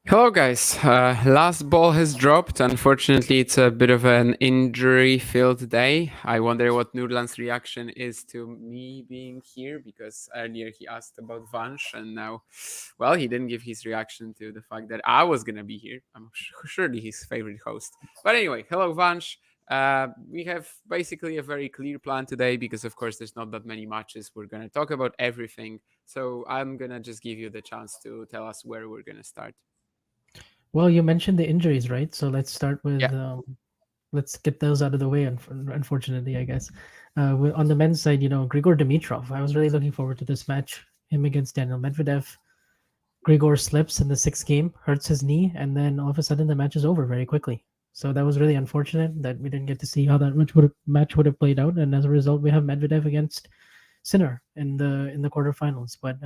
Hello, guys. Last ball has dropped. Unfortunately, it's a bit of an injury-filled day. I wonder what Nurlan's reaction is to me being here because earlier he asked about Vansh, and now, well, he didn't give his reaction to the fact that I was gonna be here. I'm surely his favorite host. But anyway, hello, Vansh. We have basically a very clear plan today because, of course, there's not that many matches. We're gonna talk about everything, so I'm gonna just give you the chance to tell us where we're gonna start. Well, you mentioned the injuries, right? So let's start Yeah. with let's get those out of the way. Unfortunately, I guess on the men's side, Grigor Dimitrov. I was really looking forward to this match. Him against Daniel Medvedev. Grigor slips in the sixth game, hurts his knee, and then all of a sudden the match is over very quickly. So that was really unfortunate that we didn't get to see how that match would have played out, and as a result, we have Medvedev against Sinner in the quarterfinals. But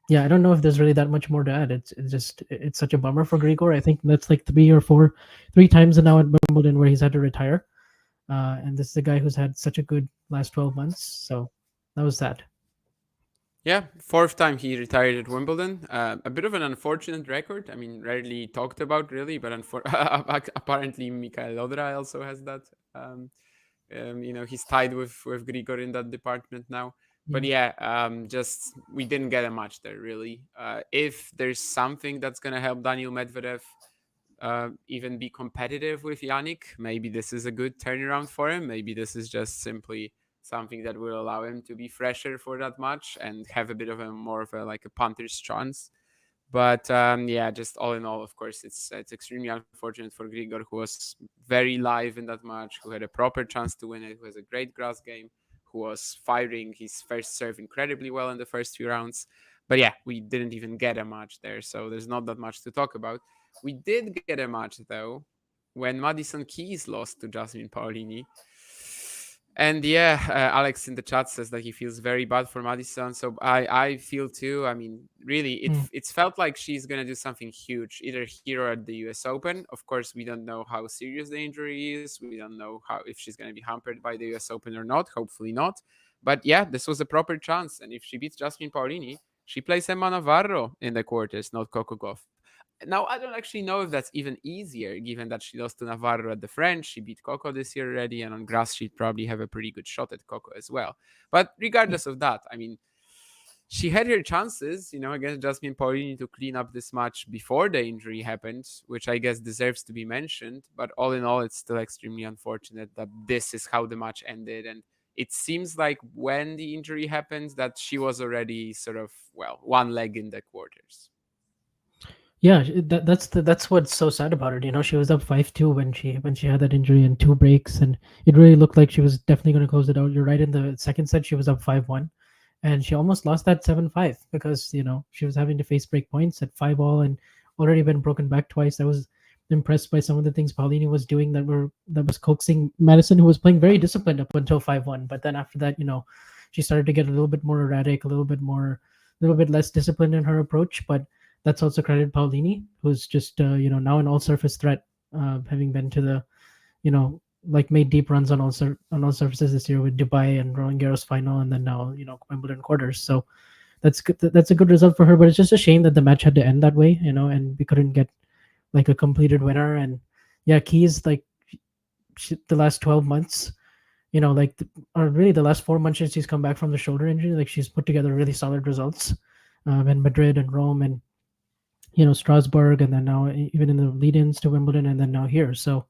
yeah, I don't know if there's really that much more to add. It's such a bummer for Grigor. I think that's like three times now at Wimbledon where he's had to retire. And this is a guy who's had such a good last 12 months. So that was sad. Yeah, fourth time he retired at Wimbledon. A bit of an unfortunate record. I mean, rarely talked about, really, but apparently Mikael Lodra also has that. He's tied with Grigor in that department now. But Yeah. yeah, just we didn't get a match there, really. If there's something that's gonna help Daniel Medvedev even be competitive with Yannick, maybe this is a good turnaround for him. Maybe this is just simply something that will allow him to be fresher for that match and have a bit of a more of a like a punter's chance. But yeah, just all in all, of course, it's extremely unfortunate for Grigor, who was very live in that match, who had a proper chance to win it, who has a great grass game, who was firing his first serve incredibly well in the first few rounds. But yeah, we didn't even get a match there, so there's not that much to talk about. We did get a match though when Madison Keys lost to Jasmine Paolini. And yeah, Alex in the chat says that he feels very bad for Madison. So I feel too. I mean, really, Mm. it's felt like she's gonna do something huge, either here or at the U.S. Open. Of course, we don't know how serious the injury is. We don't know how if she's gonna be hampered by the U.S. Open or not. Hopefully not. But yeah, this was a proper chance. And if she beats Jasmine Paolini, she plays Emma Navarro in the quarters, not Coco Gauff. Now, I don't actually know if that's even easier, given that she lost to Navarro at the French. She beat Coco this year already, and on grass, she'd probably have a pretty good shot at Coco as well. But Yeah. regardless of that, I mean, she had her chances, against Jasmine Paolini to clean up this match before the injury happened, which I guess deserves to be mentioned. But all in all, it's still extremely unfortunate that this is how the match ended. And it seems like when the injury happened, that she was already sort of, well, one leg in the quarters. Yeah, that's what's so sad about it. She was up 5-2 when she had that injury and two breaks, and it really looked like she was definitely going to close it out. You're right. In the second set, she was up 5-1, and she almost lost that 7-5 because she was having to face break points at 5-all and already been broken back twice. I was impressed by some of the things Paulini was doing that was coaxing Madison, who was playing very disciplined up until 5-1. But then after that, she started to get a little bit more erratic, a little bit less disciplined in her approach, but that's also credit Paulini, who's just now an all-surface threat, having been to the like made deep runs on on all surfaces this year with Dubai and Roland Garros final, and then now Wimbledon quarters. So that's good. That's a good result for her. But it's just a shame that the match had to end that way, and we couldn't get like a completed winner. And yeah, Keys like the last 12 months, or really the last 4 months since she's come back from the shoulder injury, like she's put together really solid results in Madrid and Rome and Strasbourg, and then now even in the lead-ins to Wimbledon, and then now here. So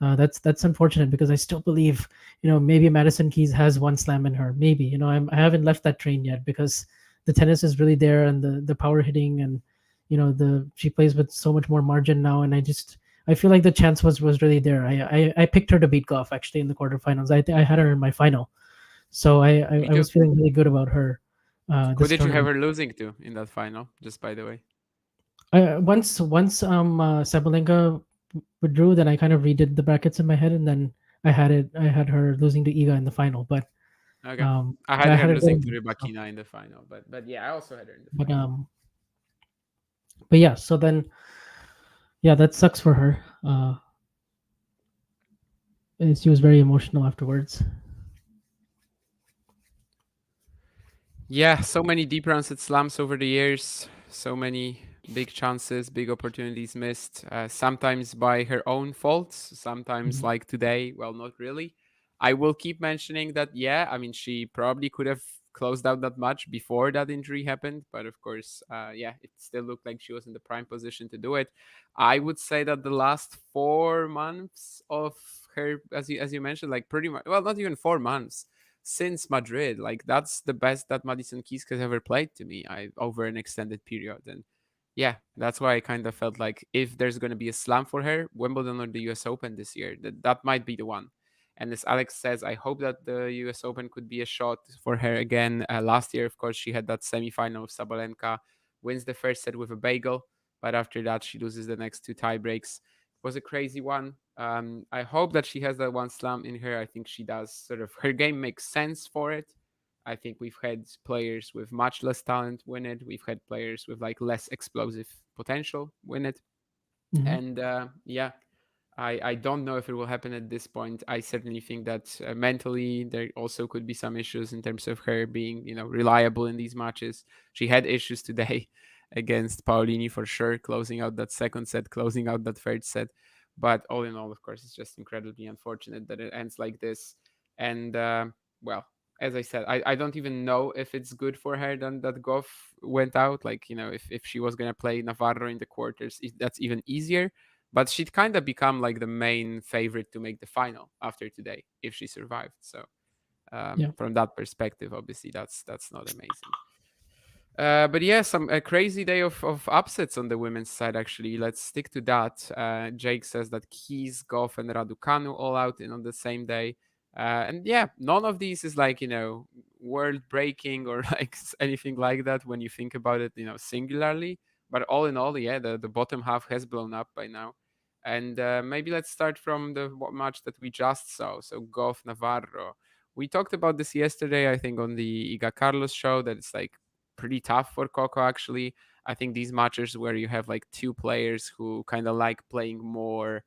that's unfortunate because I still believe maybe Madison Keys has one slam in her. Maybe I haven't left that train yet because the tennis is really there and the power hitting and the she plays with so much more margin now, and I feel like the chance was really there. I picked her to beat Goff actually in the quarterfinals. I had her in my final, so Me I too. was feeling really good about her Who this did you have tournament. her losing to in that final? Just by the way. Once Sabalenka withdrew, then I kind of redid the brackets in my head, and then I had her losing to Iga in the final, but Okay. I yeah, had I her had her losing getting to so, Rybakina in the final, but yeah, I also had her in the but final. yeah, so then yeah, that sucks for her. And she was very emotional afterwards. Yeah, so many deep runs at slams over the years, so many big chances, big opportunities missed, sometimes by her own faults, sometimes Mhm. like today, well, not really. I will keep mentioning that, yeah, I mean, she probably could have closed out that match before that injury happened, but of course, yeah, it still looked like she was in the prime position to do it. I would say that the last 4 months of her, as you mentioned, like pretty much, well, not even 4 months since Madrid. Like that's the best that Madison Keys has ever played to me. I over an extended period, and yeah, that's why I kind of felt like if there's going to be a slam for her, Wimbledon or the U.S. Open this year, that might be the one. And as Alex says, I hope that the U.S. Open could be a shot for her again. Last year, of course, she had that semifinal with Sabalenka, wins the first set with a bagel, but after that, she loses the next two tie breaks. It was a crazy one. I hope that she has that one slam in her. I think she does. Sort of her game makes sense for it. I think we've had players with much less talent win it. We've had players with like less explosive potential win it. Mhm. And yeah, I don't know if it will happen at this point. I certainly think that mentally there also could be some issues in terms of her being, reliable in these matches. She had issues today against Paolini for sure, closing out that second set, closing out that third set. But all in all, of course, it's just incredibly unfortunate that it ends like this. And well, as I said, I don't even know if it's good for her that Goff went out. Like, if she was going to play Navarro in the quarters, if that's even easier, but she'd kind of become like the main favorite to make the final after today if she survived. So Yeah. from that perspective, obviously that's not amazing. But yeah, some a crazy day of upsets on the women's side. Actually, let's stick to that. Jake says that Keys, Goff, and Raducanu all out in on the same day, and yeah, none of these is like world breaking or like anything like that when you think about it, singularly. But all in all, yeah, the bottom half has blown up by now. And maybe let's start from the match that we just saw. So Goff Navarro. We talked about this yesterday, I think, on the Iga Carlos show. That it's like pretty tough for Coco actually. I think these matches where you have like two players who kind of like playing more,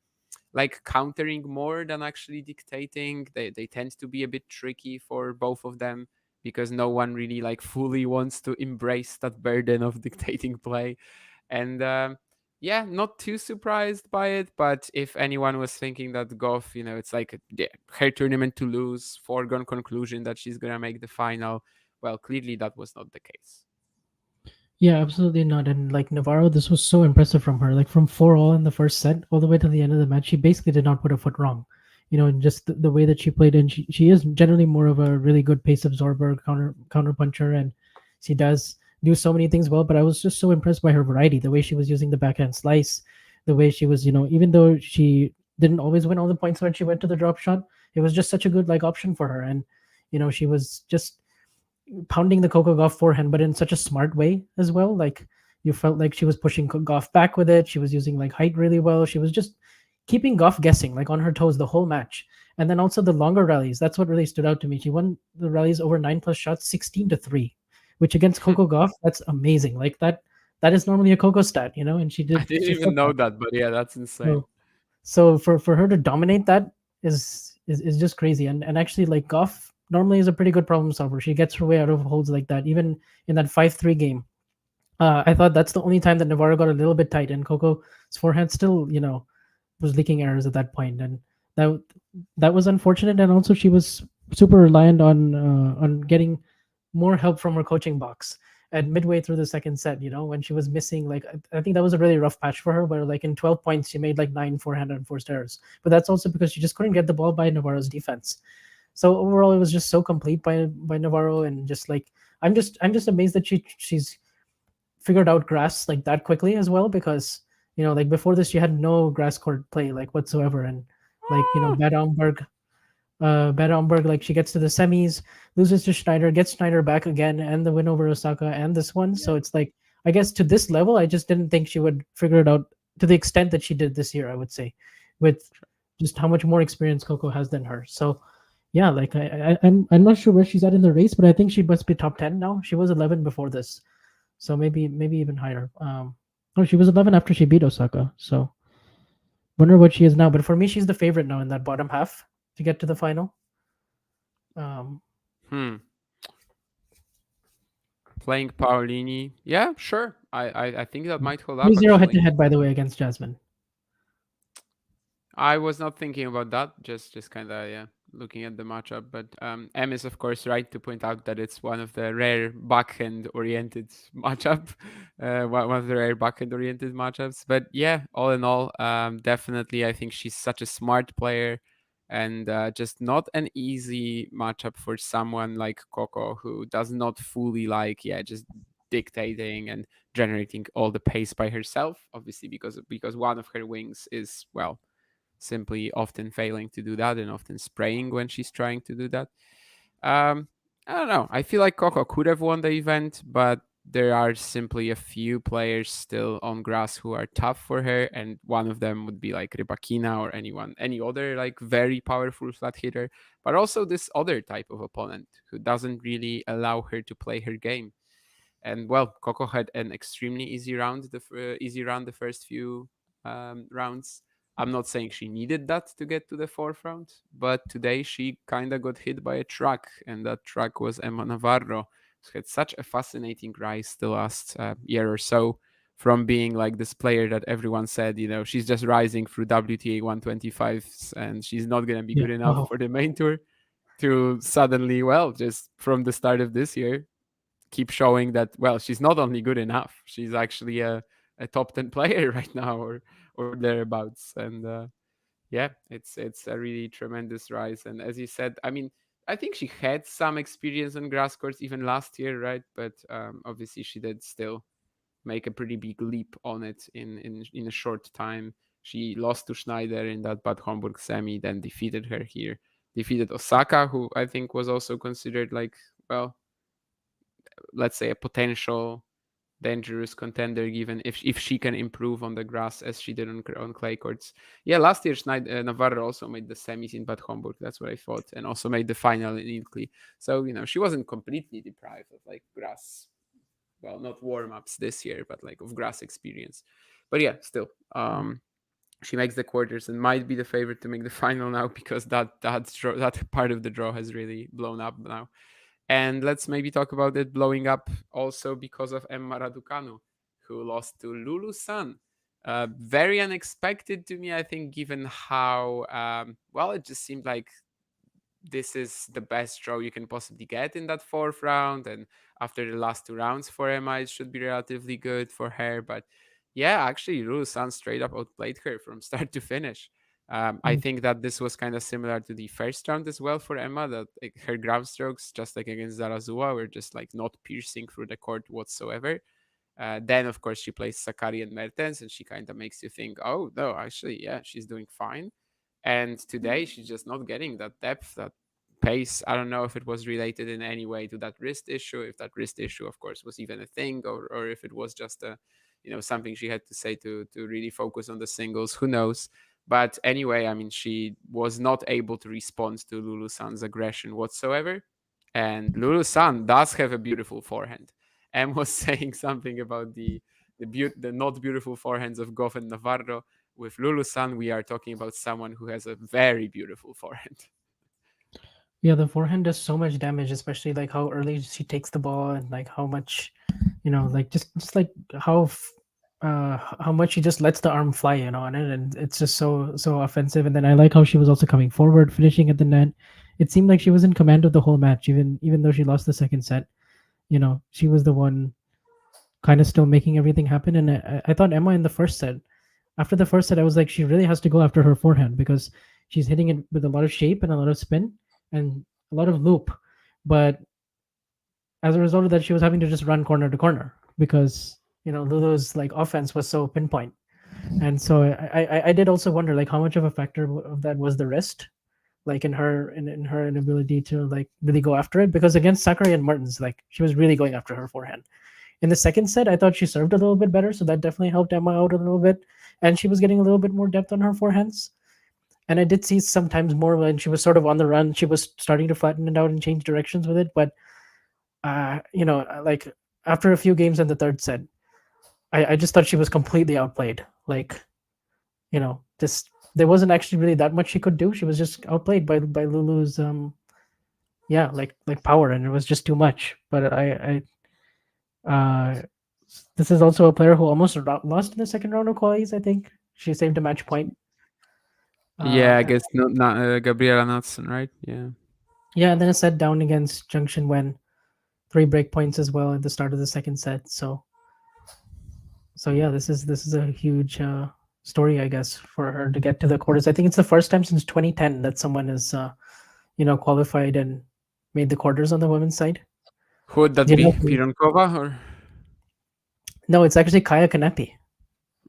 like countering more than actually dictating, they tend to be a bit tricky for both of them because no one really like fully wants to embrace that burden of dictating play. And yeah, not too surprised by it. But if anyone was thinking that Goff, it's like yeah, her tournament to lose, foregone conclusion that she's gonna make the final, well, clearly that was not the case. Yeah, absolutely not. And like Navarro, this was so impressive from her. Like from 4-all in the first set, all the way to the end of the match, she basically did not put a foot wrong. And just the way that she played, and she is generally more of a really good pace absorber, counter puncher, and she does do so many things well. But I was just so impressed by her variety, the way she was using the backhand slice, the way she was, even though she didn't always win all the points when she went to the drop shot, it was just such a good like option for her. And she was just pounding the Coco Golf forehand, but in such a smart way as well. Like you felt like she was pushing Goff back with it. She was using like height really well. She was just keeping Goff guessing, like on her toes the whole match. And then also the longer rallies. That's what really stood out to me. She won the rallies over 9+ shots, 16-3, which against Coco Goff, that's amazing. Like that is normally a Coco stat, and she I did didn't she even flipped know that. that, but yeah, that's insane. So for her to dominate that is just crazy. And actually, like Goff normally is a pretty good problem solver. She gets her way out of holds like that. Even in that 5-3 game, I thought that's the only time that Navarro got a little bit tight, and Coco's forehand still was leaking errors at that point, and that that was unfortunate. And also, she was super reliant on getting more help from her coaching box at midway through the second set. When she was missing, like I think that was a really rough patch for her, where like in 12 points she made like 9 forehand and forced errors. But that's also because she just couldn't get the ball by Navarro's defense. So overall, it was just so complete by Navarro, and just like I'm just amazed that she's figured out grass like that quickly as well, because like before this she had no grass court play like whatsoever. And like Bad Omberg, like she gets to the semis, loses to Schneider, gets Schneider back again, and the win over Osaka, and this one. So it's like, I guess to this level, I just didn't think she would figure it out to the extent that she did this year, I would say, with just how much more experience Coco has than her. So yeah, like I'm not sure where she's at in the race, but I think she must be top 10 now. She was 11 before this, so maybe even higher. Oh, she was 11 after she beat Osaka. So wonder what she is now. But for me, she's the favorite now in that bottom half to get to the final. Um, Hmm. Playing Paolini, yeah, sure. I think that might hold up 3-0 head to actually. head, by the way, against Jasmine. I was not thinking about that. Just kind of yeah, looking at the matchup. But M is of course right to point out that it's one of the rare backhand oriented matchup, one of the rare backhand oriented matchups. But yeah, all in all, definitely I think she's such a smart player, and just not an easy matchup for someone like Coco who does not fully like just dictating and generating all the pace by herself. Obviously, because one of her wings is well simply often failing to do that and often spraying when she's trying to do that. Um, I don't know. I feel like Coco could have won the event, but there are simply a few players still on grass who are tough for her, and one of them would be like Rybakina or any other like very powerful flat hitter, but also this other type of opponent who doesn't really allow her to play her game. And well, Coco had an extremely easy round the first few rounds. I'm not saying she needed that to get to the fourth round, but today she kind of got hit by a truck, and that truck was Emma Navarro, who had such a fascinating rise the last year or so, from being like this player that everyone said, she's just rising through WTA 125s and she's not going to be Yeah. good enough Wow. for the main tour, to suddenly, well, just from the start of this year, keep showing that well she's not only good enough, she's actually a top 10 player right now or thereabouts. And yeah, it's a really tremendous rise. And as you said, I mean, I think she had some experience on grass courts even last year, right? But obviously she did still make a pretty big leap on it in a short time. She lost to Schneider in that Bad Homburg semi, then defeated her here, defeated Osaka, who I think was also considered like, well, let's say a potential dangerous contender, given if she can improve on the grass as she did on clay courts. Yeah, last year Navarro also made the semis in Bad Homburg. That's what I thought, and also made the final in Ilkley. So she wasn't completely deprived of like grass. Well, not warm ups this year, but like of grass experience. But yeah, still, she makes the quarters and might be the favorite to make the final now because that part of the draw has really blown up now. And let's maybe talk about it blowing up also because of Emma Raducanu, who lost to Lulu San. Very unexpected to me, I think, given how well it just seemed like this is the best draw you can possibly get in that fourth round. And after the last two rounds for Emma, it should be relatively good for her. But yeah, actually, Lulu San straight up outplayed her from start to finish. I Mm. think that this was kind of similar to the first round as well for Emma, that like, her ground strokes, just like against Zarazua, were just like not piercing through the court whatsoever. Then, of course, she plays Sakari and Mertens, and she kind of makes you think, oh, no, actually, yeah, she's doing fine. And today, she's just not getting that depth, that pace. I don't know if it was related in any way to that wrist issue, if that wrist issue, of course, was even a thing, or if it was just something she had to say to really focus on the singles. Who knows? But anyway, I mean, she was not able to respond to Lulu San's aggression whatsoever. And Lulu San does have a beautiful forehand. Em was saying something about the not beautiful forehands of Goff and Navarro. With Lulu San, we are talking about someone who has a very beautiful forehand. Yeah, the forehand does so much damage, especially like how early she takes the ball and like how much, like just like how much she just lets the arm fly, on it, and it's just so offensive. And then I like how she was also coming forward, finishing at the net. It seemed like she was in command of the whole match, even though she lost the second set. She was the one kind of still making everything happen. And I thought Emma in the first set, after the first set, I was like, she really has to go after her forehand because she's hitting it with a lot of shape and a lot of spin and a lot of loop. But as a result of that, she was having to just run corner to corner because Lulu's like offense was so pinpoint. And so I did also wonder like how much of a factor of that was the wrist, like in her inability to like really go after it, because against Sakurai and Martins, like she was really going after her forehand. In the second set, I thought she served a little bit better, so that definitely helped Emma out a little bit, and she was getting a little bit more depth on her forehands. And I did see sometimes more when she was sort of on the run, she was starting to flatten it out and change directions with it. But like after a few games in the third set, I just thought she was completely outplayed. Like, just there wasn't actually really that much she could do. She was just outplayed by Lulu's yeah, like power, and it was just too much. But I This is also a player who almost lost in the second round of qualies. I think she saved a match point. Yeah, I And guess not Gabriela Knudsen, right? Yeah. yeah, and then a set down against Junction when three break points as well at the start of the second set. So yeah, this is a huge story, I guess, for her to get to the quarters. I think it's the first time since 2010 that someone has qualified and made the quarters on the women's side. Who would that You know, be? Pironkova or no, it's actually Kaya Kanepi.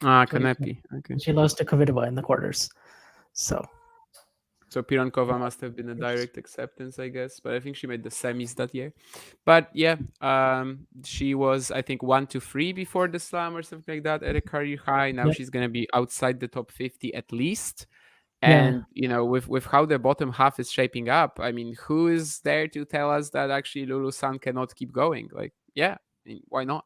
Kanepi? Okay. She lost to Kvitova in the quarters. So So Pironkova must have been a direct acceptance, I guess. But I think she made the semis that year. But yeah, she was I think 1 to 3 before the slam or something like that at a career high. Now yeah, she's gonna be outside the top 50 at least. yeah, And with how the bottom half is shaping up, I mean, who is there to tell us that actually Lulu San cannot keep going? Like, yeah, I mean, why not?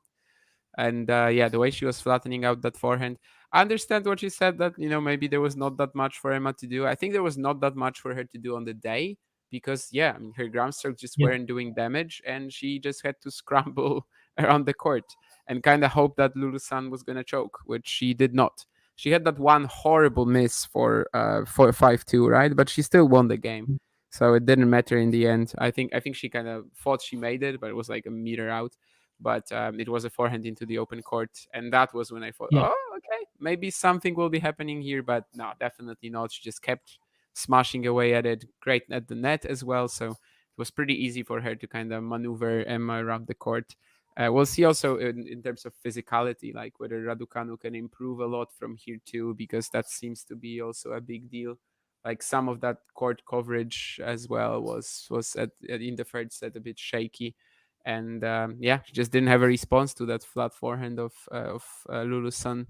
And yeah, the way she was flattening out that forehand, I understand what she said, that maybe there was not that much for Emma to do. I think there was not that much for her to do on the day, because yeah, I mean, her ground strokes just yeah, weren't doing damage, and she just had to scramble around the court and kind of hope that Lulu San was gonna choke, which she did not. She had that one horrible miss for 5-2, right? But she still won the game, so it didn't matter in the end. I think she kind of thought she made it, but it was like a meter out. But it was a forehand into the open court, and that was when I thought, yeah, oh, okay, maybe something will be happening here. But no, definitely not. She just kept smashing away at it, great at the net as well. So it was pretty easy for her to kind of maneuver Emma around the court. We'll see also in terms of physicality, like whether Raducanu can improve a lot from here too, because that seems to be also a big deal. Like some of that court coverage as well was in the third set a bit shaky, and yeah, she just didn't have a response to that flat forehand of Lulu Sun.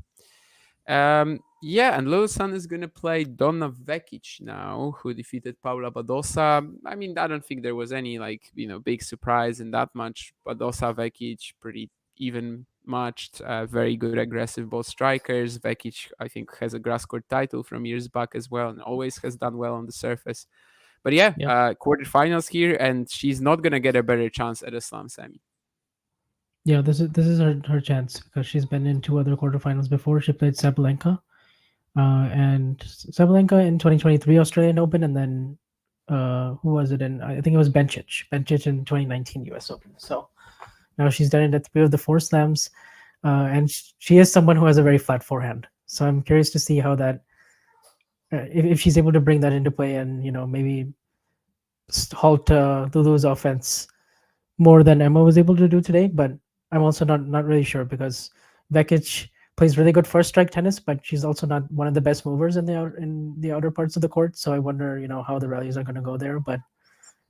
Yeah, and Lulu Sun is gonna play Donna Vekic now, who defeated Paula Badosa. I mean, I don't think there was any big surprise in that much. Badosa, Vekic, pretty even matched. Very good aggressive both strikers. Vekic, I think, has a grass court title from years back as well, and always has done well on the surface. But yeah, yeah, quarterfinals here, and she's not gonna get a better chance at a slam semi. yeah. This is her chance because she's been in two other quarterfinals before. She played Sabalenka, and Sabalenka in 2023 Australian Open, and then who was it in? I think it was Bencic in 2019 U.S. Open. So now she's done it at three of the four slams, and she is someone who has a very flat forehand. So I'm curious to see how that if she's able to bring that into play and maybe halt Lulu's offense more than Emma was able to do today. But I'm also not really sure because Vekic plays really good first strike tennis, but she's also not one of the best movers in the outer parts of the court. So I wonder, how the rallies are going to go there. But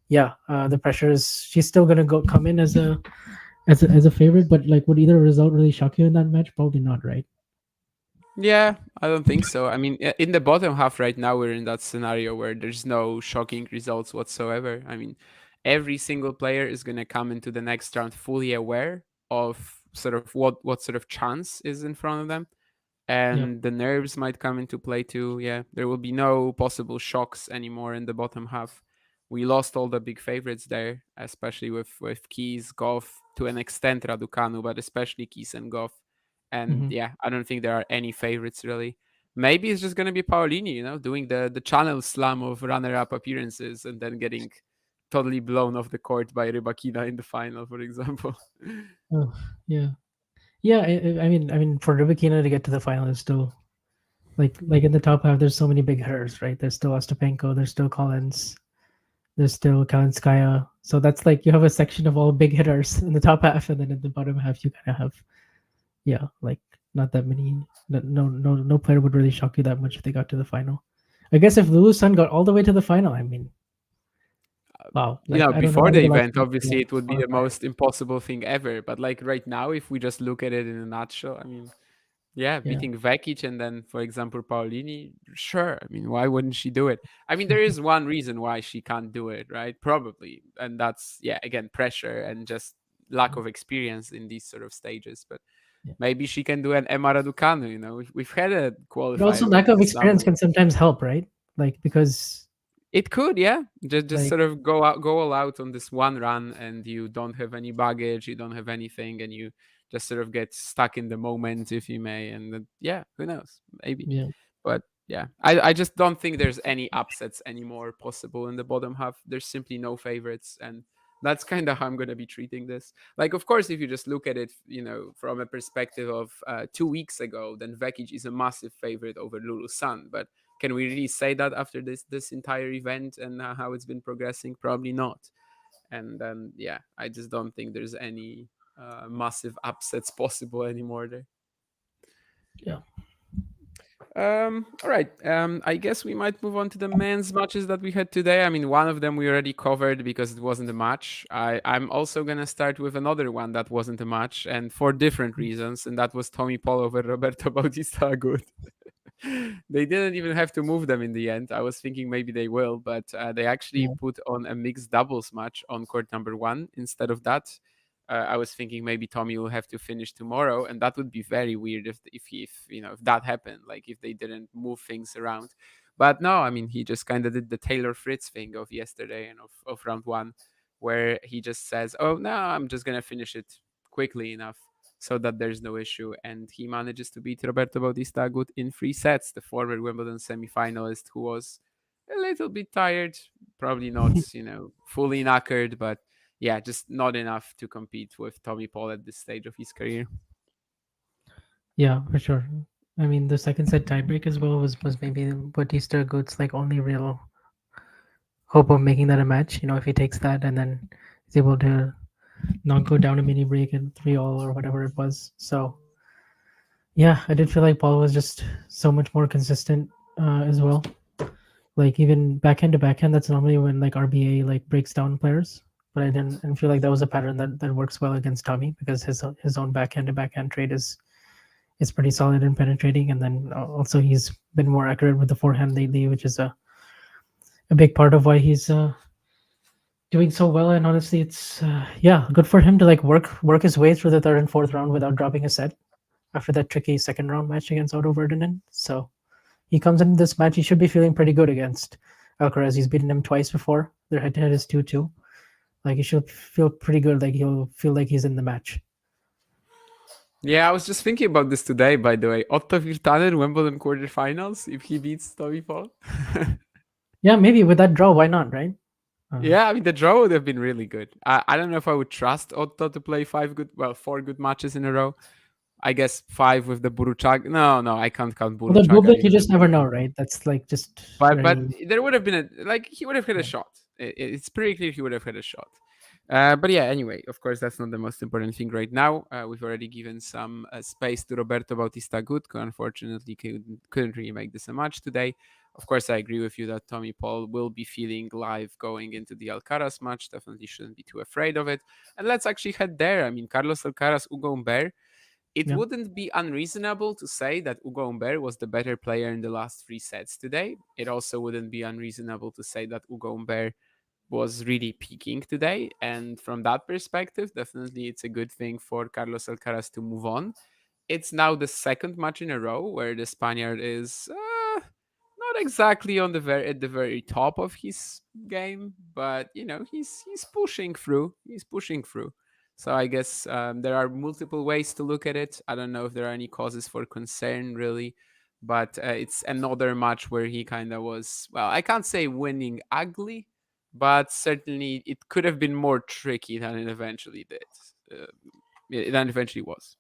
yeah, the pressure is she's still going to go come in as a favorite. But like, would either result really shock you in that match? Probably not, right? Yeah, I don't think so. I mean, in the bottom half right now, we're in that scenario where there's no shocking results whatsoever. I mean, every single player is going to come into the next round fully aware of sort of what sort of chance is in front of them, Yeah. and the nerves might come into play too. Yeah, there will be no possible shocks anymore in the bottom half. We lost all the big favorites there, especially with Keys, Goff, to an extent Raducanu, but especially Keys and Goff. And Hmm. yeah, I don't think there are any favorites really. Maybe it's just gonna be Paolini, doing the channel slam of runner-up appearances and then getting totally blown off the court by Rybakina in the final, for example. Oh, yeah. Yeah, I mean, for Rybakina to get to the final is still like in the top half. There's so many big hitters, right? There's still Ostapenko, there's still Collins, there's still Kalinskaya. So that's like you have a section of all big hitters in the top half, and then in the bottom half you kind of have like not that many. No player would really shock you that much if they got to the final. I guess if Lulu Sun got all the way to the final, I mean, wow! Like I don't know Before how the you like event, obviously it would be the qualify. most impossible thing ever. But like right now, if we just look at it in a nutshell, I mean, yeah, Yeah, beating Vekic and then, for example, Paolini, sure. I mean, why wouldn't she do it? I mean, there is one reason why she can't do it, right? Probably. And that's, yeah, again, pressure and just lack of experience in these sort of stages. But yeah. maybe she can do an Emma Raducanu, We've had a But also qualifier lack winning of the slam. experience can sometimes help, right? Like because It could, yeah. Just like sort of go all out on this one run, and you don't have any baggage, you don't have anything, and you just sort of get stuck in the moment, if you may. And yeah, who knows? Maybe. Yeah. But yeah, I just don't think there's any upsets anymore possible in the bottom half. There's simply no favorites, and that's kind of how I'm gonna be treating this. Like, of course, if you just look at it, from a perspective of 2 weeks ago, then Vekic is a massive favorite over Lulu Sun. But can we really say that after this entire event and how it's been progressing? Probably not. And then yeah, I just don't think there's any massive upsets possible anymore there. Yeah. All right. I guess we might move on to the men's matches that we had today. I mean, one of them we already covered because it wasn't a match. I'm also gonna start with another one that wasn't a match, and for different reasons, and that was Tommy Paul over Roberto Bautista Agut. They didn't even have to move them in the end. I was thinking maybe they will, but they actually Yeah. put on a mixed doubles match on court number one instead of that. I was thinking maybe Tommy will have to finish tomorrow, and that would be very weird if that happened, like if they didn't move things around. But no, I mean he just kind of did the Taylor Fritz thing of yesterday and of round one, where he just says, "Oh no, I'm just gonna finish it quickly enough so that there's no issue," and he manages to beat Roberto Bautista Agut in 3 sets, the former Wimbledon semi-finalist who was a little bit tired, probably not fully knackered, but yeah, just not enough to compete with Tommy Paul at this stage of his career. Yeah, for sure. I mean, the second set tiebreak as well was maybe Batista Good's like only real hope of making that a match. If he takes that and then is able to not go down a mini break and 3-all or whatever it was. So yeah, I did feel like Paul was just so much more consistent as well. Like even backhand to backhand, that's normally when like RBA like breaks down players. But I didn't feel like that was a pattern that works well against Tommy because his own backhand to backhand trade is pretty solid and penetrating, and then also he's been more accurate with the forehand lately, which is a big part of why he's doing so well. And honestly, it's yeah, good for him to like work his way through the third and fourth round without dropping a set after that tricky second round match against Otto Verdinen. So he comes into this match, he should be feeling pretty good against Alcaraz. He's beaten him twice before. Their head-to-head is 2-2. Like he should feel pretty good. Like he'll feel like he's in the match. Yeah, I was just thinking about this today, by the way. Otto Virtanen, Wimbledon quarterfinals, if he beats Tommy Paul. Yeah, maybe with that draw, why not, right? Yeah, I mean the draw would have been really good. I don't know if I would trust Otto to play 4 good matches in a row. I guess 5 with the Buruchaga. No, I can't count Well, the Buruchaga Bublik, you in. just never know, right? That's like just But very. there would have been he would have had a Yeah. shot. It's pretty clear he would have had a shot. But yeah, anyway, of course, that's not the most important thing right now. We've already given some space to Roberto Bautista Agut, who unfortunately couldn't really make this a match today. Of course, I agree with you that Tommy Paul will be feeling live going into the Alcaraz match. Definitely shouldn't be too afraid of it. And let's actually head there. I mean, Carlos Alcaraz, Hugo Humbert. It Yeah. wouldn't be unreasonable to say that Hugo Humbert was the better player in the last 3 sets today. It also wouldn't be unreasonable to say that Hugo Humbert was really peaking today. And from that perspective, definitely it's a good thing for Carlos Alcaraz to move on. It's now the second match in a row where the Spaniard is not exactly on the very top of his game, but he's pushing through. He's pushing through. So I guess there are multiple ways to look at it. I don't know if there are any causes for concern really, but it's another match where he kind of was. Well, I can't say winning ugly, but certainly it could have been more tricky than it eventually did. Uh, than it eventually was.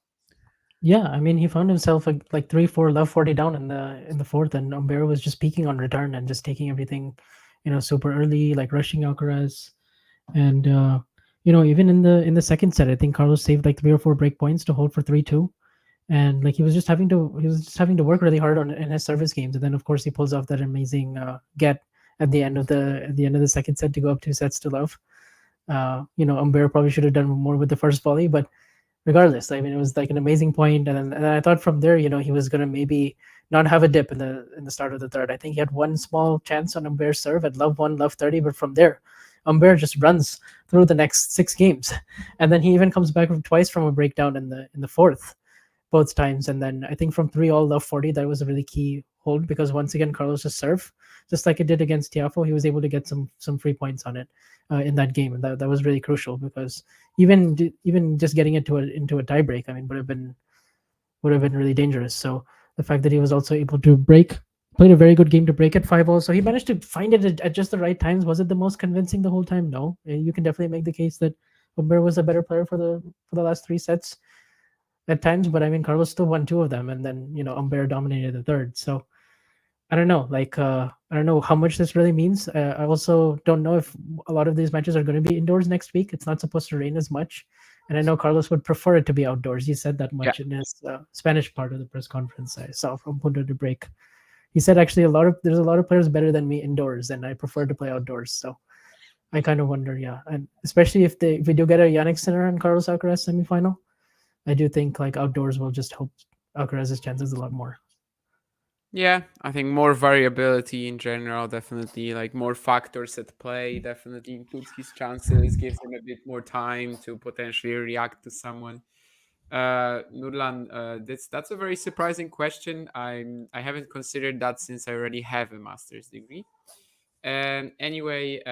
Yeah, I mean, he found himself like 3-4 love 40 down in the fourth, and Umbero was just peaking on return and just taking everything, super early, like rushing Alcaraz, and even in the second set, I think Carlos saved like 3 or 4 break points to hold for 3-2, and like he was just having to work really hard on in his service games, and then of course he pulls off that amazing get at the end of the second set to go up 2 sets to love. Umbero probably should have done more with the first volley, but regardless, I mean, it was like an amazing point, and then I thought from there, he was gonna maybe not have a dip in the start of the third. I think he had one small chance on Umber's serve at love one, love 30, but from there, Umber just runs through the next 6 games, and then he even comes back twice from a breakdown in the fourth. both times. And then I think from 3 all love 40, that was a really key hold because once again, Carlos just serve, just like it did against Tiafo, he was able to get some free points on it in that game. And that was really crucial because even just getting it into a tie break, I mean, would have been really dangerous. So the fact that he was also able to played a very good game to break at 5 all. So he managed to find it at just the right times. Was it the most convincing the whole time? No. You can definitely make the case that Umber was a better player for the last 3 sets at times, but I mean Carlos still won 2 of them, and then Umber dominated the third. So I don't know, I don't know how much this really means. I also don't know if a lot of these matches are going to be indoors next week. It's not supposed to rain as much, and I know Carlos would prefer it to be outdoors. He said that Yeah. much in his Spanish part of the press conference I saw from Punta de Break. He said actually there's a lot of players better than me indoors, and I prefer to play outdoors. So I kind of wonder, yeah, and especially if we do get a Yannick Sinner and Carlos Alcaraz semifinal, I do think like outdoors will just help Alcaraz's chances a lot more. Yeah, I think more variability in general, definitely, like more factors at play, definitely improves his chances, gives him a bit more time to potentially react to someone. Nurlan, that's a very surprising question. I haven't considered that since I already have a master's degree. Anyway,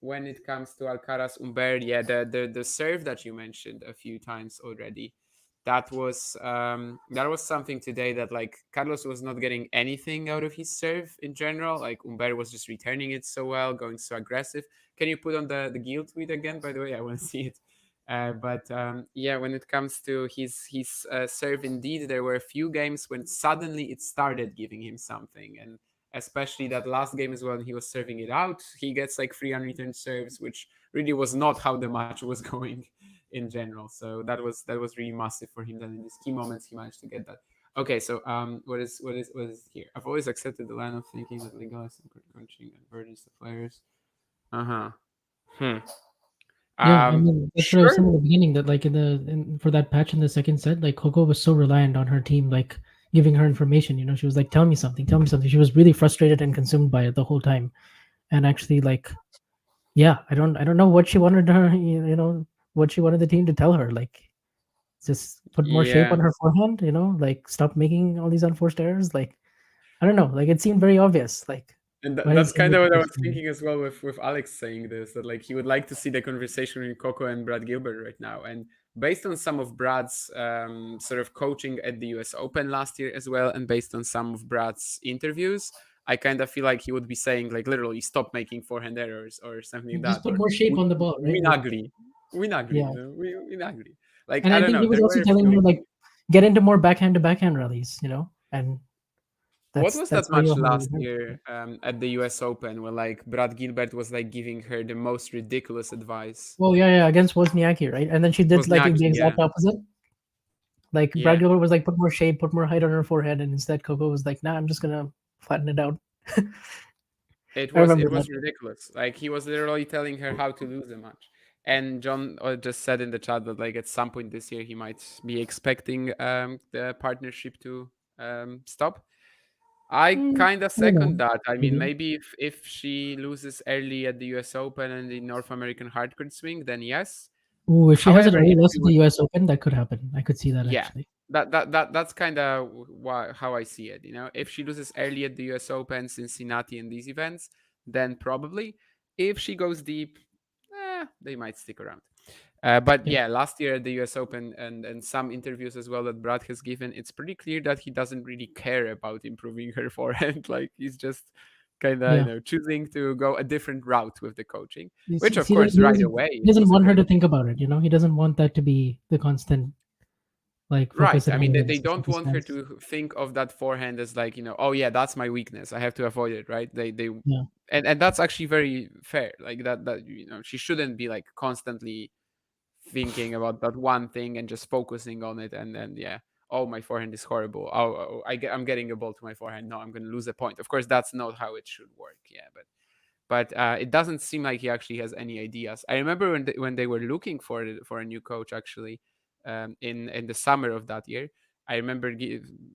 when it comes to Alcaraz Umber, yeah, the serve that you mentioned a few times already, that was something today that like Carlos was not getting anything out of his serve in general. Like Umber was just returning it so well, going so aggressive. Can you put on the Gil tweet again? By the way, I want to see it. But yeah, when it comes to his serve, indeed, there were a few games when suddenly it started giving him something, and especially that last game as well. He was serving it out. He gets like 300 serves, which really was not how the match was going in general. So that was really massive for him. That in these key moments he managed to get that. Okay, so what is here? I've always accepted the line of thinking that legalize and crunching and burdens the players. Uh huh. Hmm. Yeah, I mean that's what I was saying Sure. in the beginning that like for that patch in the second set, like Coco was so reliant on her team, like giving her information. She was like, "Tell me something, tell me something." She was really frustrated and consumed by it the whole time, and actually like yeah, I don't know what she wanted her, what she wanted the team to tell her, like just put more shape Yeah. on her forehand, like stop making all these unforced errors. Like I don't know, like it seemed very obvious. Like And why that's is kind of what I was everything? thinking as well with Alex saying this, that like he would like to see the conversation with Coco and Brad Gilbert right now. And based on some of Brad's sort of coaching at the US Open last year as well, and based on some of Brad's interviews, I kind of feel like he would be saying like literally stop making forehand errors or something like Just that, put or more shape on the ball, right? win Like ugly, win ugly, yeah, win ugly. Like and I I don't think know, he was there also were a telling her few. like get into more backhand to backhand rallies, and What that's was that's that how you match avoid last her. year at the US Open where like Brad Gilbert was like giving her the most ridiculous advice? Well, yeah, yeah, against Wozniacki, right? And then she did like the Wozniacki, exact yeah. opposite. Like Brad Yeah. Gilbert was like, put more shape, put more height on her forehead, and instead Coco was like, nah, I'm just gonna flatten it out. It I was remember it that. was ridiculous. Like he was literally telling her how to lose a match. And John just said in the chat that like at some point this year he might be expecting the partnership to stop. I kind of I don't know. second that. I mean, Maybe. maybe if she loses early at the US Open and the North American hardcourt swing, then yes. Ooh, if she hasn't However, already if lost she at the would, US Open, that could happen. I could see that yeah, actually. that's kind of how I see it. If she loses early at the US Open, Cincinnati, and these events, then probably. If she goes deep, they might stick around. But Yeah, yeah, last year at the US Open and some interviews as well that Brad has given, it's pretty clear that he doesn't really care about improving her forehand. Like he's just kind of yeah. choosing to go a different route with the coaching, He, which of he, course he right doesn't away he it doesn't was a want her great. to think about it. He doesn't want that to be the constant like Right. focus I in mean, they his don't want her stance. to think of that forehand as like, oh yeah, that's my weakness. I have to avoid it, right? They Yeah, and that's actually very fair. Like that she shouldn't be like constantly thinking about that one thing and just focusing on it and then yeah, oh my forehand is horrible. Oh, I'm getting a ball to my forehand. No, I'm going to lose a point. Of course, that's not how it should work. Yeah, but it doesn't seem like he actually has any ideas. I remember when they were looking for a new coach actually in the summer of that year. I remember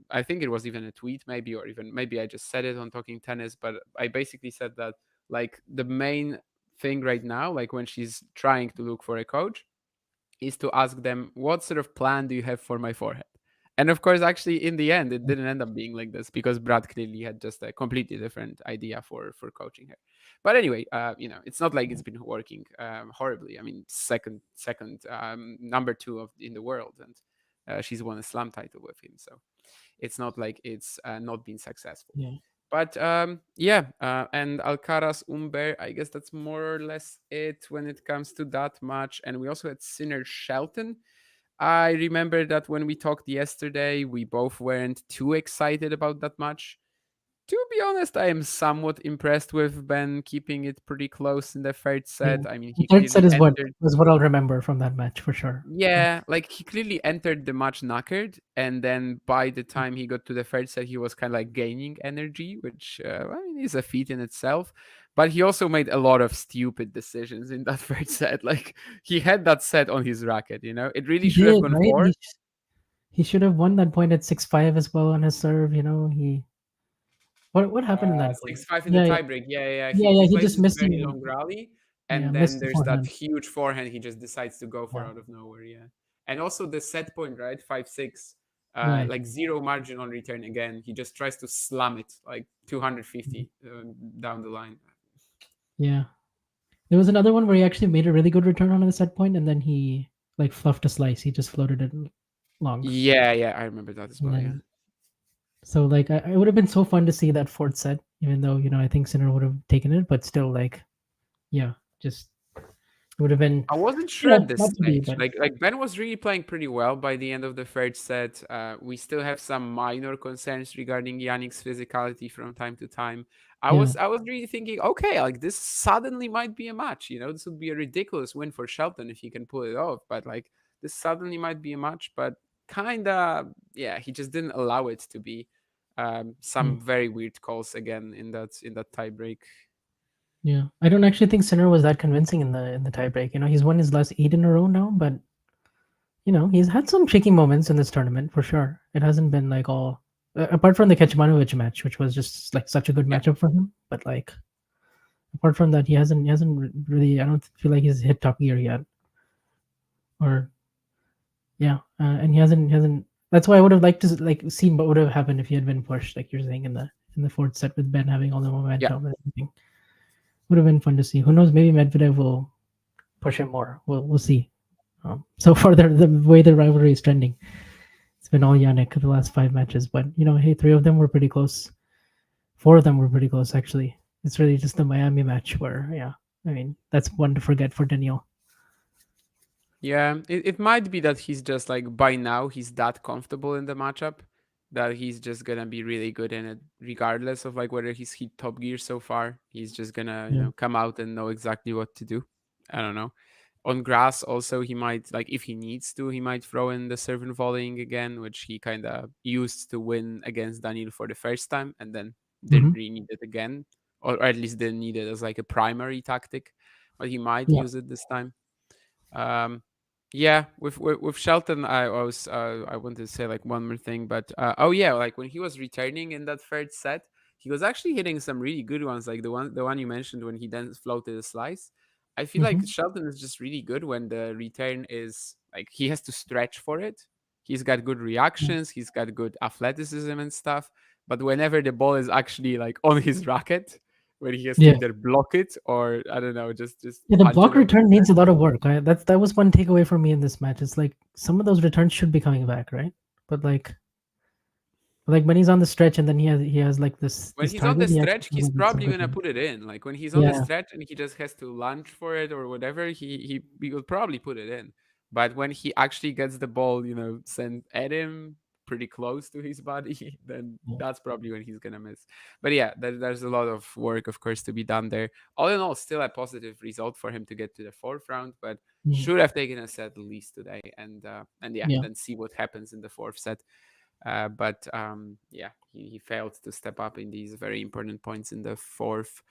I think it was even a tweet maybe or even maybe I just said it on Talking Tennis, but I basically said that like the main thing right now, like when she's trying to look for a coach, is to ask them what sort of plan do you have for my forehead, And of course, actually, in the end, it didn't end up being like this because Brad clearly had just a completely different idea for coaching her. But anyway, it's not like it's been working horribly. I mean, second, number two in the world, and she's won a slam title with him. So it's not like it's not been successful. Yeah. But yeah, and Alcaraz Umber, I guess that's more or less it when it comes to that match. And we also had Sinner Shelton. I remember that when we talked yesterday, we both weren't too excited about that match. To be honest, I am somewhat impressed with Ben keeping it pretty close in the third Yeah. set. I mean, The he third set clearly is what entered. was what I'll remember from that match for sure. Yeah. Yeah, like he clearly entered the match knackered, and then by the time he got to the third set, he was kind of like gaining energy, which I mean is a feat in itself. But he also made a lot of stupid decisions in that third set. Like he had that set on his racket, it really He should have did, gone right? four. He should have won that point at 6-5 as well on his serve. He what happened in that point? 6-5 in the Yeah, yeah, tiebreak. Yeah, yeah, yeah. yeah, He yeah. He plays just this missed very him. long rally, Yeah, and then missed the there's that forehand. huge forehand he just decides to go for Yeah, out of nowhere. Yeah, and also the set point, right? 5-6, right. like zero margin on return again. He just tries to slam it like Mhm. 250 down the line. Yeah. There was another one where he actually made a really good return on the set point, and then he like fluffed a slice. He just floated it long, Yeah, yeah, I remember that as and well. Yeah. then so like it would have been so fun to see that fourth set, even though I think Sinner would have taken it, but still like yeah, just it would have been I wasn't sure at this not to be, stage. but Like Ben was really playing pretty well by the end of the third set. We still have some minor concerns regarding Yannick's physicality from time to time. I yeah, was I was really thinking, okay, like this suddenly might be a match. This would be a ridiculous win for Shelton if he can pull it off. But like this suddenly might be a match. But kinda, yeah, he just didn't allow it to be. mm, Some very weird calls again in that tie break. yeah. I don't actually think Sinner was that convincing in the tiebreak. He's won his last 8 in a row now, but he's had some tricky moments in this tournament for sure. It hasn't been like all apart from the Kecmanovic match, which was just like such a good Yeah. matchup for him. But like apart from that, he hasn't really. I don't feel like he's hit top gear yet. Or yeah, and he hasn't. That's why I would have liked to like seen what would have happened if he had been pushed, like you're saying in the fourth set with Ben having all the Yeah. momentum and everything. Would have been fun to see. Who knows? Maybe Medvedev will push him more. We'll see. So far, the way the rivalry is trending, it's been all Yannick the last 5 matches. But hey, 3 of them were pretty close. 4 of them were pretty close actually. It's really just the Miami match where, yeah, I mean that's one to forget for Daniel. Yeah, it might be that he's just like by now he's that comfortable in the matchup that he's just gonna be really good in it, regardless of like whether he's hit top gear so far. He's just gonna, Yeah. come out and know exactly what to do. I don't know. On grass, also, he might, like, if he needs to, he might throw in the serve and volleying again, which he kind of used to win against Daniel for the first time and then Hmm. didn't really need it again, or at least didn't need it as like a primary tactic, but he might Yeah. use it this time. Um, yeah, with Shelton, I wanted to say like one more thing, but oh yeah, like when he was returning in that third set, he was actually hitting some really good ones, like the one you mentioned when he then floated a slice. I feel like Hmm. Shelton is just really good when the return is like he has to stretch for it. He's got good Yeah. reactions, he's got good athleticism and stuff. But whenever the ball is actually like on his racket, when he has to Yeah. either block it or I don't know, just Yeah, the punch it block over return the net. needs a lot of work. That was one takeaway for me in this match. It's like some of those returns should be coming back, right? But like when he's on the stretch and then he has like this When this he's on the target, he actually stretch, he's doesn't get some probably good gonna ones. put it in. Like when he's on the Yeah. stretch and he just has to lunge for it or whatever, he will probably put it in. But when he actually gets the ball, sent at him pretty close to his body, then Yeah. that's probably when he's gonna miss. But yeah, there's a lot of work, of course, to be done there. All in all, still a positive result for him to get to the fourth round, but Mm. should have taken a set at least today, and yeah, Yeah. then see what happens in the fourth set. But yeah, he failed to step up in these very important points in the fourth.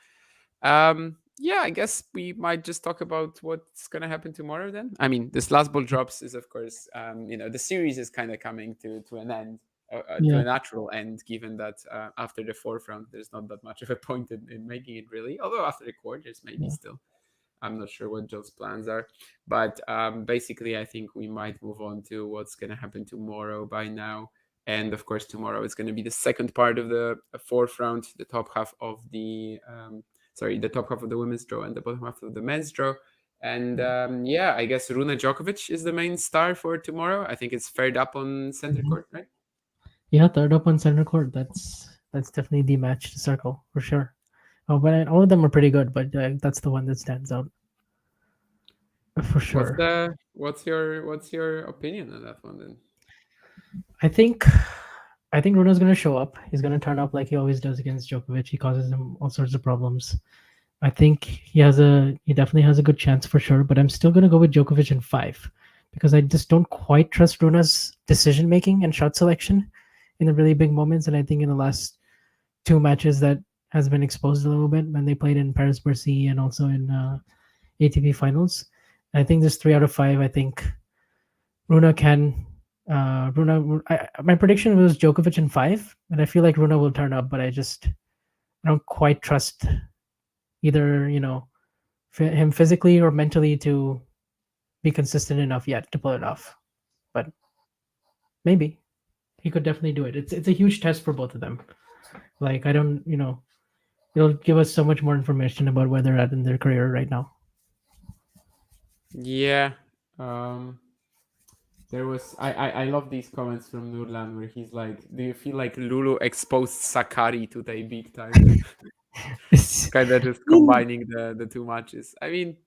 Yeah, I guess we might just talk about what's gonna happen tomorrow then. I mean, this last ball drops is, of course, the series is kind of coming to an end, to Yeah. a natural end, given that after the fourth round, there's not that much of a point in making it really. Although after the quarters, maybe Yeah. still. I'm not sure what Joe's plans are, but basically, I think we might move on to what's gonna happen tomorrow by now. And of course, tomorrow is going to be the second part of the fourth round, the top half of the top half of the women's draw and the bottom half of the men's draw. And yeah, I guess Runa Djokovic is the main star for tomorrow. I think it's fared up on center Mhm. court, right? Yeah, third up on center court. That's definitely the match to circle for sure. Oh, but all of them are pretty good, but that's the one that stands out for sure. What's your opinion on that one then? I think I think Runo's gonna show up. He's gonna turn up like he always does against Djokovic. He causes him all sorts of problems. I think he definitely has a good chance for sure. But I'm still gonna go with Djokovic in five because I just don't quite trust Runa's decision making and shot selection in the really big moments. And I think in the last two matches that has been exposed a little bit when they played in Paris Bercy and also in ATP finals. I think this 3 out of 5. I think Runa can. My prediction was Djokovic in five, and I feel like Runa will turn up, but I don't quite trust either him physically or mentally to be consistent enough yet to pull it off. But maybe he could definitely do it. It's a huge test for both of them. Like I don't, it'll give us so much more information about where they're at in their career right now. Yeah. Um, there was I love these comments from Nurlan where he's like, "Do you feel like Lulu exposed Sakari today big time?" Kind of just combining the two matches. I mean,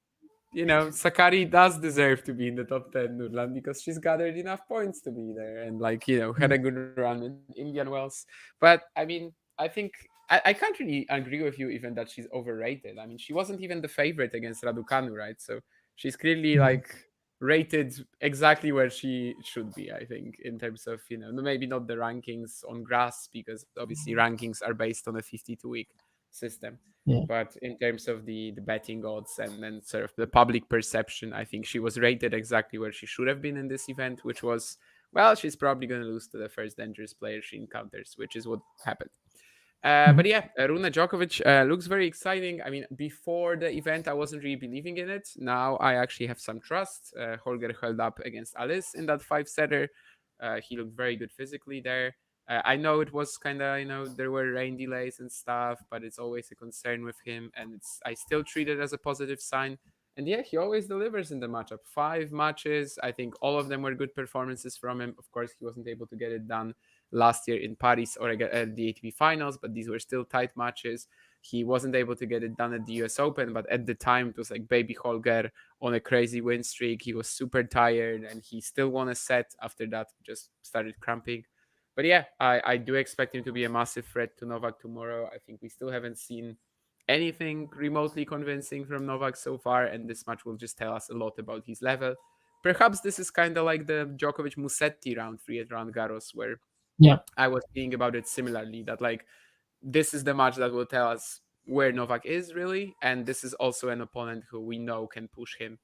Sakari does deserve to be in the top 10, Nurlan, because she's gathered enough points to be there and, like, had a good run in Indian Wells. But, I mean, I think I can't really agree with you even that she's overrated. I mean, she wasn't even the favorite against Raducanu, right? So she's clearly, Mhm. like, rated exactly where she should be, I think, in terms of, maybe not the rankings on grass, because obviously rankings are based on a 52-week system. Yeah, But in terms of the betting odds and then sort of the public perception, I think she was rated exactly where she should have been in this event, which was, well, she's probably going to lose to the first dangerous player she encounters, which is what happened. But Mhm. yeah, Runa Djokovic looks very exciting. I mean, before the event, I wasn't really believing in it. Now I actually have some trust. Holger held up against Alice in that five-setter. He looked very good physically there. I know it was kind of, there were rain delays and stuff, but it's always a concern with him. And I still treat it as a positive sign. And yeah, he always delivers in the matchup. 5 matches. I think all of them were good performances from him. Of course, he wasn't able to get it done last year in Paris or at the ATP finals, but these were still tight matches. He wasn't able to get it done at the US Open, but at the time it was like baby Holger on a crazy win streak. He was super tired and he still won a set after that, just started cramping. But yeah, I do expect him to be a massive threat to Novak tomorrow. I think we still haven't seen anything remotely convincing from Novak so far, and this match will just tell us a lot about his level. Perhaps this is kind of like the Djokovic Musetti round three at Roland Garros, where Yeah, I was thinking about it similarly, that like this is the match that will tell us where Novak is really, and this is also an opponent who we know can push him.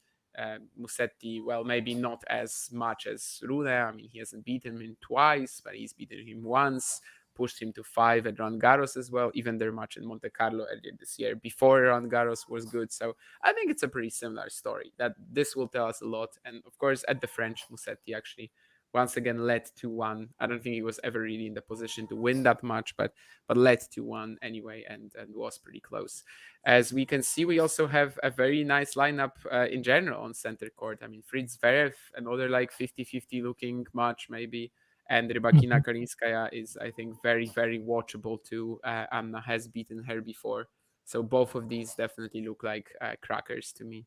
Musetti, well, maybe not as much as Rune. I mean, he hasn't beaten him twice, but he's beaten him once. Pushed him to five at Roland Garros as well. Even their match in Monte Carlo earlier this year, before Roland Garros, was good. So I think it's a pretty similar story. That this will tell us a lot. And of course, at the French, Musetti actually once again led 2-1. I don't think he was ever really in the position to win that match, but led 2-1 anyway, and was pretty close. As we can see, we also have a very nice lineup in general on center court. I mean, Fritz Zverev, another like 50-50 looking match maybe, and Rybakina mhm. Kalinskaya is, I think, very, very watchable too. Anna has beaten her before. So both of these definitely look like crackers to me.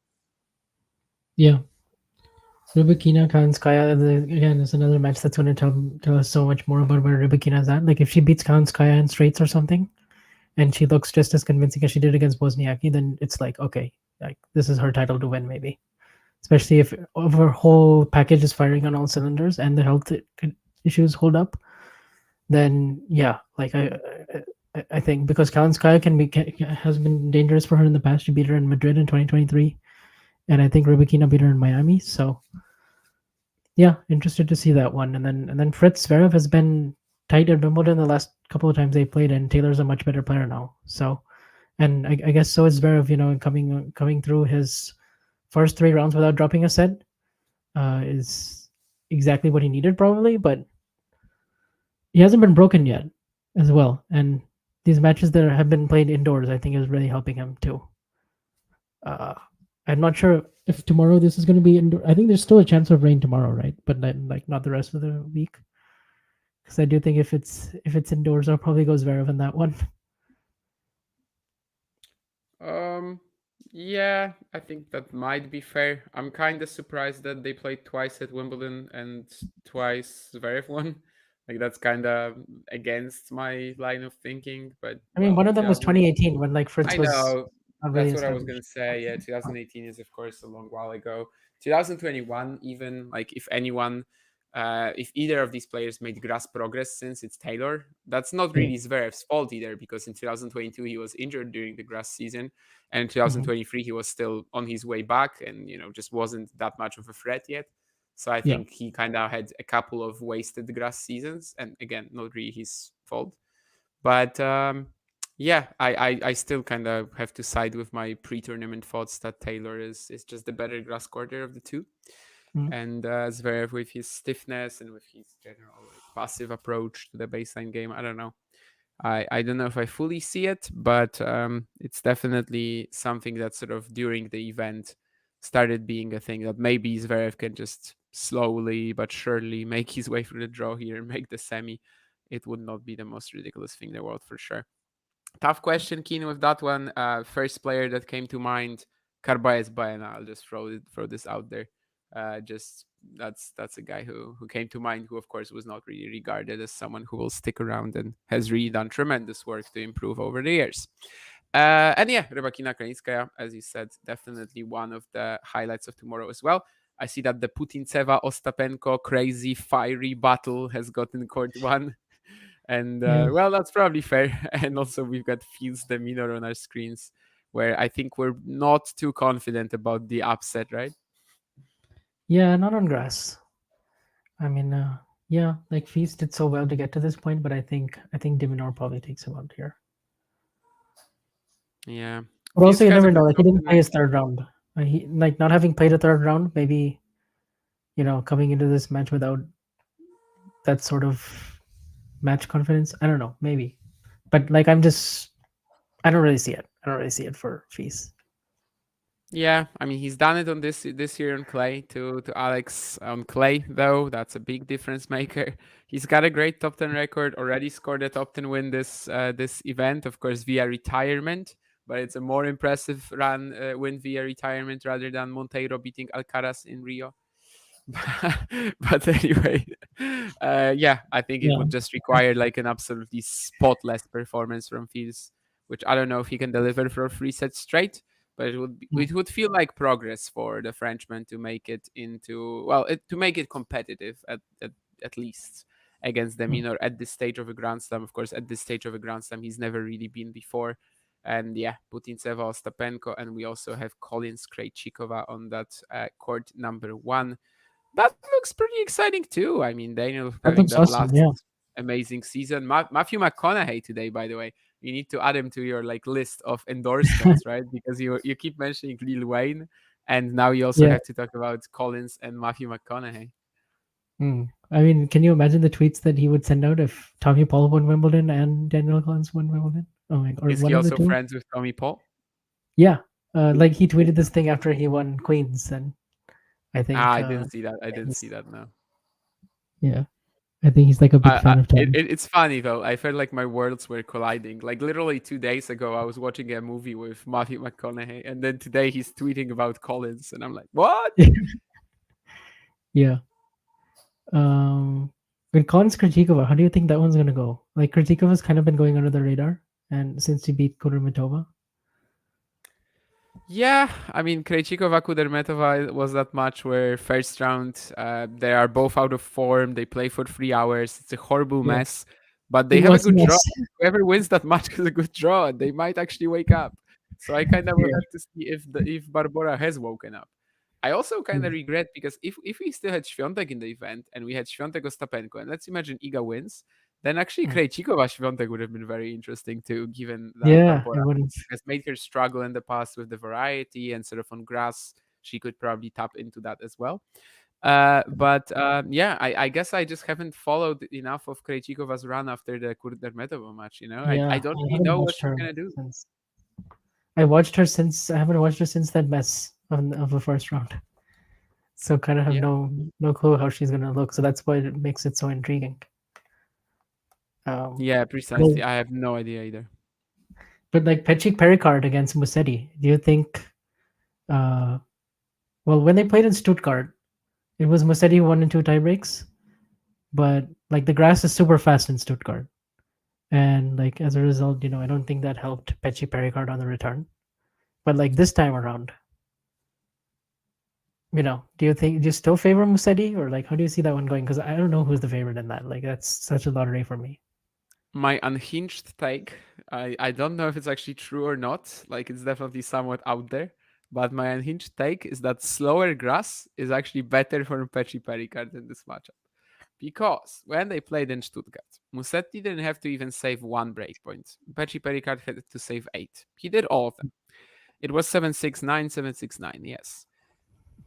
Yeah. Rybakina Khanskaya again is another match that's going to tell us so much more about where Rybakina's at. Like if she beats Khanskaya in straights or something, and she looks just as convincing as she did against Bosniaki, then it's like okay, like this is her title to win maybe. Especially if her whole package is firing on all cylinders and the health issues hold up, then yeah, like I think because Kalinskaya has been dangerous for her in the past. She beat her in Madrid in 2023, and I think Rybakina beat her in Miami. So yeah, interested to see that one. And then Fritz Zverev has been tight at Wimbledon the last couple of times they played, and Taylor's a much better player now. So, and I guess so is Zverev. Coming through his first 3 rounds without dropping a set is exactly what he needed probably. But he hasn't been broken yet, as well. And these matches that have been played indoors, I think, is really helping him too. Uh, I'm not sure if tomorrow this is going to be indoor. I think there's still a chance of rain tomorrow, right? But then, like, not the rest of the week, because I do think if it's indoors, I'll probably go Zverev in that one. Um, yeah, I think that might be fair. I'm kind of surprised that they played twice at Wimbledon and twice Zverev won. Like that's kind of against my line of thinking, but I mean, well, one of them was 2000. 2018 when like Fritz I was know. not really That's what I was gonna established. say. Yeah, 2018 is of course a long while ago. 2021, even like if anyone, if either of these players made grass progress since it's Taylor, that's not Yeah. really Zverev's fault either because in 2022 he was injured during the grass season, and in Mhm. 2023 he was still on his way back and just wasn't that much of a threat yet. So I Yeah. think he kind of had a couple of wasted grass seasons, and again, not really his fault. But yeah, I still kind of have to side with my pre-tournament thoughts that Taylor is just the better grass quarter of the two, Mhm. and Zverev with his stiffness and with his general like passive approach to the baseline game. I don't know. I don't know if I fully see it, but it's definitely something that sort of during the event started being a thing that maybe Zverev can just slowly but surely make his way through the draw here and make the semi. It would not be the most ridiculous thing in the world for sure. Tough question, Keen, with that one. First player that came to mind, Carbaez Baena. I'll just throw this out there. Just that's a guy who came to mind, who of course was not really regarded as someone who will stick around and has really done tremendous work to improve over the years. And yeah, Rybakina Krajinskaya, as you said, definitely one of the highlights of tomorrow as well. I see that the Putintseva Ostapenko crazy fiery battle has gotten court one. And Yeah. well, that's probably fair. And also, we've got Fields the Minor on our screens, where I think we're not too confident about the upset, right? Yeah. Not on grass. I mean, yeah, like Feast did so well to get to this point, but I think Diminor probably takes him out here. Yeah, But Fields also, you has a never know. good Like he top didn't 10 play his record. third round. He like not having played a third round. Maybe coming into this match without that sort of match confidence. I don't know. Maybe, but like I don't really see it. I don't really see it for Feast. Yeah, I mean he's done it on this year on clay to Alex on clay though. That's a big difference maker. He's got a great top 10 record. Already scored a top 10 win this event, of course via retirement. But it's a more impressive win via retirement rather than Monteiro beating Alcaraz in Rio. But anyway, yeah, I think it Yeah. would just require like an absolutely spotless performance from Fields, which I don't know if he can deliver for 3 sets straight. But Mm. it would feel like progress for the Frenchman to make it into well to make it competitive at least against them. Mm. At this stage of a Grand Slam, of course, at this stage of a Grand Slam, he's never really been before. And yeah, Putintseva, Ostapenko, and we also have Collins Krejcikova on that court number one. That looks pretty exciting too. I mean, Daniel That having looks that awesome. last Yeah. amazing season. Matthew McConaughey today, by the way. You need to add him to your like list of endorsements, right? Because you keep mentioning Lil Wayne, and now you also Yeah. have to talk about Collins and Matthew McConaughey. Mm. I mean, can you imagine the tweets that he would send out if Tommy Paul won Wimbledon and Daniel Collins won Wimbledon? Oh my, or Is he one of the also two? friends with Tommy Paul? Yeah. Like he tweeted this thing after he won Queens, and I Ah, think, I didn't see that. I didn't see he's that. No. yeah, I think he's like a big fan of Tommy. It's funny though. I felt like my worlds were colliding. Like literally 2 days ago, I was watching a movie with Matthew McConaughey, and then today he's tweeting about Collins, and I'm like, what? Yeah. Um, with Collins Krejcikova, how do you think that one's gonna go? Like Krejcikova's kind of been going under the radar, and since he beat Kudermetova, Yeah, I mean, Krejcikova Kudermetova was that match where first round they are both out of form. They play for 3 hours. It's a horrible yeah, mess, but they it have a was a good draw. mess. Whoever wins that match has a good draw, and they might actually wake up. So I kind of will Yeah. have to see if Barbora has woken up. I also kind of Mm. regret because if we still had Świątek in the event and we had Świątek Ostapenko, and let's imagine Iga wins, then actually Mm. Krejcikova Świątek would have been very interesting too, given that Yeah, Barbora it would have. has made her struggle in the past with the variety and sort of on grass. She could probably tap into that as well. But yeah, I guess I just haven't followed enough of Krejcikova's run after the Kurdermetova match. I Yeah, don't I really haven't know what watched she's her gonna do. since. I watched her since I haven't watched her since that mess of the first round. So kind of have Yeah, no clue how she's gonna look. So that's why it makes it so intriguing. Um, yeah, but, precisely. I have no idea either. but like Petchik Pericard against Musetti, do you think? Uh, well, when they played in Stuttgart, it was Musetti who won in two tiebreaks. But like the grass is super fast in Stuttgart, and like as a result, I don't think that helped Petchik Pericard on the return. But like this time around, do you still favor Musetti, or like how do you see that one going? Because I don't know who's the favorite in that. Like that's such a lottery for me. My unhinged take, I don't know if it's actually true or not. Like, it's definitely somewhat out there. But my unhinged take is that slower grass is actually better for Pechi Pericard in this matchup. Because when they played in Stuttgart, Musetti didn't have to even save one breakpoint. Pechi Pericard had to save eight. He did all of them. It was 7-6-9, 7-6-9, yes.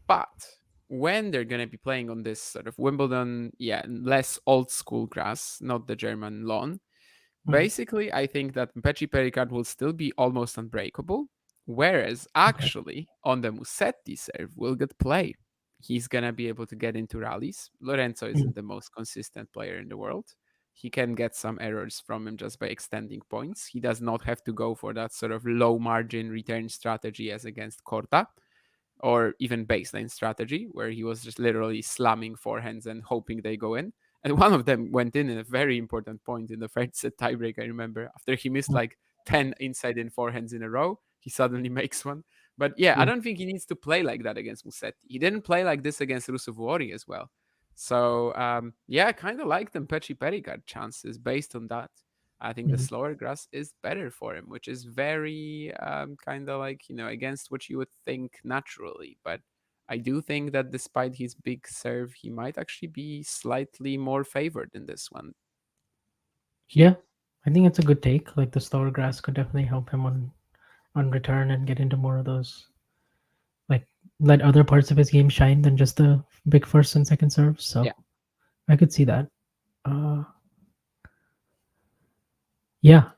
But when they're going to be playing on this sort of Wimbledon, yeah, less old school grass, not the German lawn, Mm, basically, I think that Pechi Pericard will still be almost unbreakable, whereas okay. actually on the Musetti serve will get play. He's gonna be able to get into rallies. Lorenzo Mm, isn't the most consistent player in the world. He can get some errors from him just by extending points. He does not have to go for that sort of low margin return strategy as against Corta, or even baseline strategy, where he was just literally slamming forehands and hoping they go in. And one of them went in a very important point in the first set tiebreak. I remember after he missed mm, like 10 inside in forehands in a row, he suddenly makes one. But yeah, I mm. don't think he needs to play like that against Musetti. He didn't play like this against Rusevori as well. So yeah, I kind of like the Pechi Pericard chances based on that. I think the Mhm. slower grass is better for him, which is very kind of like, against what you would think naturally. But I do think that despite his big serve, he might actually be slightly more favored in this one Yeah, here. I think it's a good take. Like the slower grass could definitely help him on return and get into more of those, like let other parts of his game shine than just the big first and second serves. So Yeah. I could see that. Uh, yeah.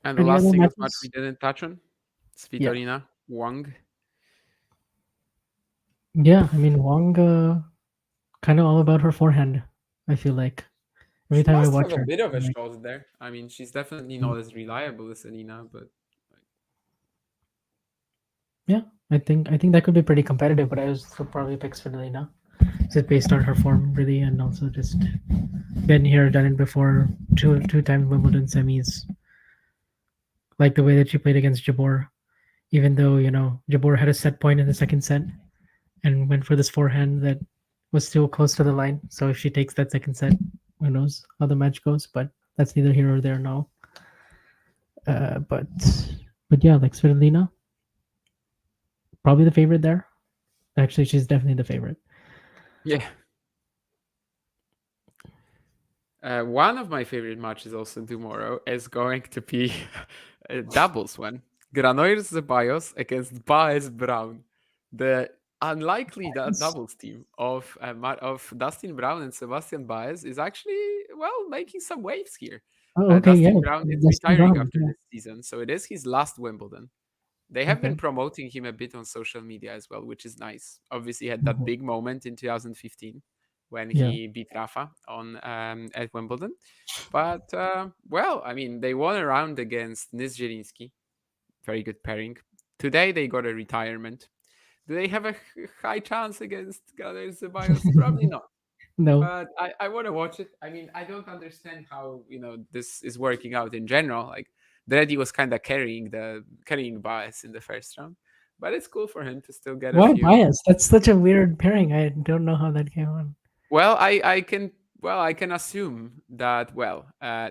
And the Any last other singles match we matches? didn't touch on, Yeah. Svitolina, Wang. Yeah. I mean, Wang, kind of all about her forehand. I feel like every She time I must watch have a her, bit of a I'm like, shot there. I mean, she's definitely mm, not as reliable as Alina, but yeah. I think that could be pretty competitive, but I was still probably pick Svitolina just based on her form, really, and also just been here, done it before, two times Wimbledon semis. Like the way that she played against Jabor, even though Jabor had a set point in the second set and went for this forehand that was still close to the line. So if she takes that second set, who knows how the match goes? But that's neither here or there now. Uh, but but yeah, like Svitolina, probably the favorite there. Actually, she's definitely the favorite. yeah. One of my favorite matches also tomorrow is going to be a doubles one. Granollers Zeballos against Baez Brown. The unlikely doubles team of Dustin Brown and Sebastian Baez is actually, well, making some waves here. Oh, okay, yeah, Dustin Brown is Dustin retiring Brown. after Yeah, this season, so it is his last Wimbledon. They have been okay. promoting him a bit on social media as well, which is nice. Obviously, he had that Mhm. big moment in 2015 when Yeah, he beat Rafa on at Wimbledon. But well, I mean, they won a round against Nizherinsky, very good pairing. Today they got a retirement. Do they have a high chance against Galer Ceballos? Probably not. no. But I want to watch it. I mean, I don't understand how this is working out in general. Like Dreddy was kind of carrying bias in the first round, but it's cool for him to still get a Why few. bias? That's such a weird pairing. I don't know how that came on. Well, I can assume that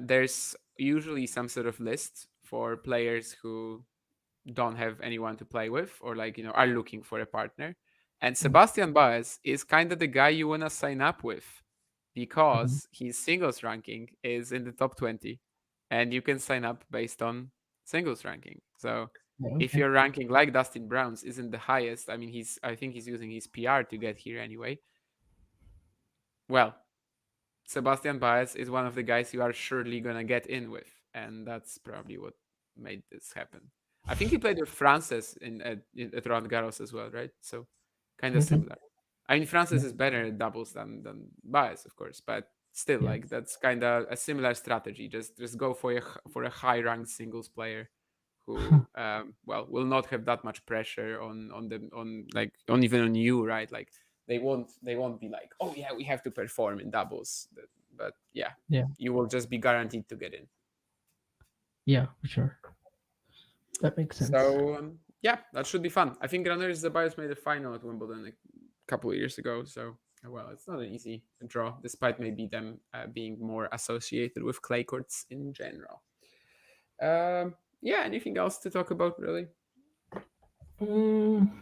there's usually some sort of list for players who don't have anyone to play with, or like are looking for a partner. And Mm, Sebastian Baez is kind of the guy you want to sign up with mhm. because his singles ranking is in the top 20, and you can sign up based on singles ranking. So Yeah, if okay. your ranking like Dustin Brown's isn't the highest, I mean, I think he's using his PR to get here anyway. Well, Sebastian Baez is one of the guys you are surely gonna get in with, and that's probably what made this happen. I think he played with Frances at Roland Garros as well, right? So kind of Okay. similar. I mean, Frances Yeah. is better at doubles than Baez, of course, but still, Yeah. like that's kind of a similar strategy. Just go for a high ranked singles player who well will not have that much pressure on like on even on you, right? Like they won't be like, oh yeah, we have to perform in doubles, but yeah, Yeah. you will just be guaranteed to get in. Yeah, for sure. That makes sense. So yeah, that should be fun. I think Runners Zabayos made a final at Wimbledon a couple of years ago, so well, it's not an easy draw, despite maybe them being more associated with clay courts in general. Yeah, anything else to talk about really? Mm,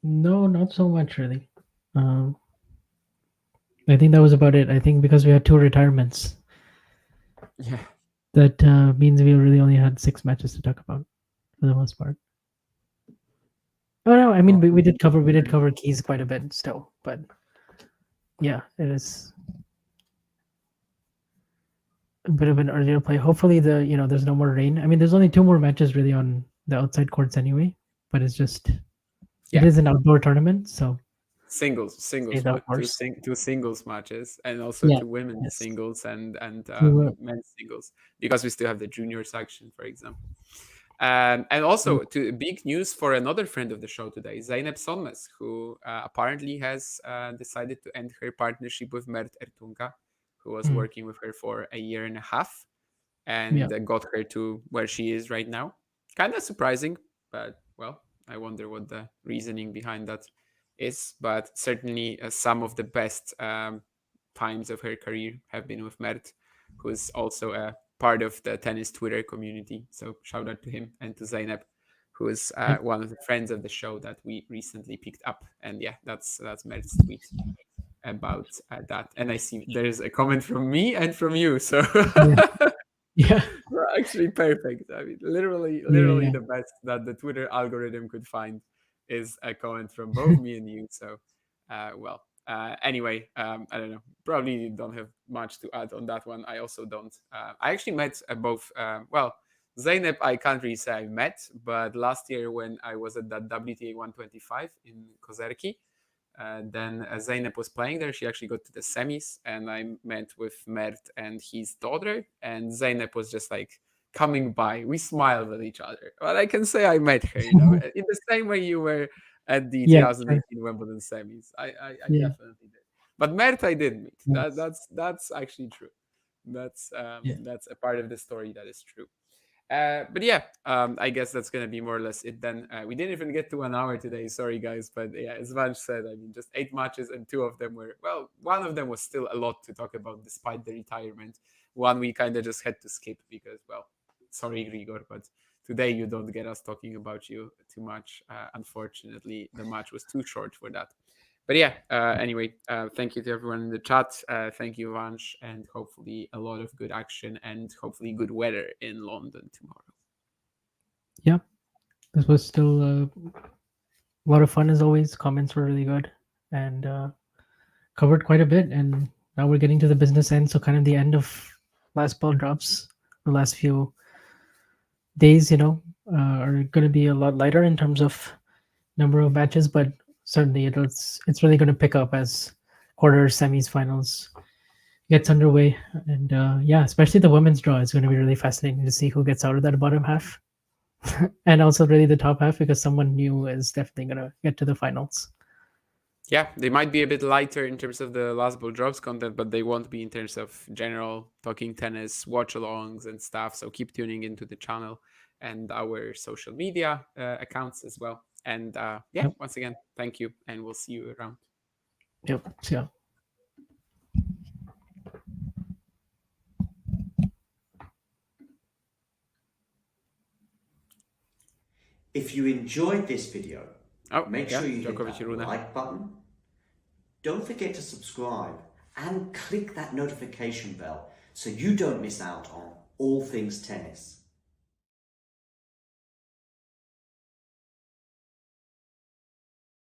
no, not so much really. Um, I think that was about it. I think because we had two retirements, Yeah. that means we really only had 6 matches to talk about for the most part. Oh no, I mean we did cover keys quite a bit still, but yeah, it is a bit of an earlier play. Hopefully there's no more rain. I mean there's only 2 more matches really on the outside courts anyway, but it's just it Yeah, is an outdoor tournament, so singles stays match, outdoors. two singles matches, and also Yeah, two women's yes. singles and To, men's singles, because we still have the junior section, for example. And also, to big news for another friend of the show today, Zeynep Solmaz, who apparently has decided to end her partnership with Mert Ertunga, who was mm, working with her for a year and a half, and yeah. got her to where she is right now. Kind of surprising, but well, I wonder what the reasoning behind that is. But certainly, some of the best times of her career have been with Mert, who's also a part of the tennis Twitter community. So shout out to him and to Zainab, who is Yep. one of the friends of the show that we recently picked up. And yeah, that's Mert's tweet about that. And I see there's a comment from me and from you. So Yeah. Yeah. we're actually perfect. I mean, Yeah. literally Yeah. the best that the Twitter algorithm could find is a comment from both me and you. So, well, anyway, I don't know. Probably don't have much to add on that one. I also don't. I actually met both. Well, Zeynep, I can't really say I met, but last year when I was at that WTA 125 in Kozerki, then Zeynep was playing there. She actually got to the semis, and I met with Mert and his daughter. And Zeynep was just like coming by. We smiled at each other. Well, I can say I met her, in the same way you were at the Yeah. Sure. 2018 Wimbledon semis. I Yeah. definitely did. But Mert, I did meet. Yes. That's actually true. Yeah. That's a part of the story that is true. But yeah, I guess that's gonna be more or less it then. We didn't even get to 1 hour today. Sorry, guys, but yeah, as Vanch said, I mean, just 8 matches, and two of them were well. One of them was still a lot to talk about despite the retirement. One we kind of just had to skip because, well, sorry, Grigor, but today you don't get us talking about you too much. Unfortunately, the match was too short for that. But yeah, anyway, thank you to everyone in the chat. Thank you, Vanch, and hopefully a lot of good action and hopefully good weather in London tomorrow. Yeah. This was still a lot of fun as always. Comments were really good and covered quite a bit. And now we're getting to the business end. So, kind of the end of last ball drops, the last few days, are going to be a lot lighter in terms of number of matches, but certainly it's really going to pick up as quarters, semis, finals gets underway. And yeah, especially the women's draw is going to be really fascinating to see who gets out of that bottom half. And also really the top half because someone new is definitely going to get to the finals. Yeah, they might be a bit lighter in terms of the last ball drops content, but they won't be in terms of general talking tennis, watch alongs, and stuff. So keep tuning into the channel and our social media accounts as well. And yeah, Yep. once again, thank you, and we'll see you around. Yep. Yeah. If you enjoyed this video, Oh, make yeah, sure you hit Djokovic that Rune. like button. Don't forget to subscribe and click that notification bell so you don't miss out on all things tennis.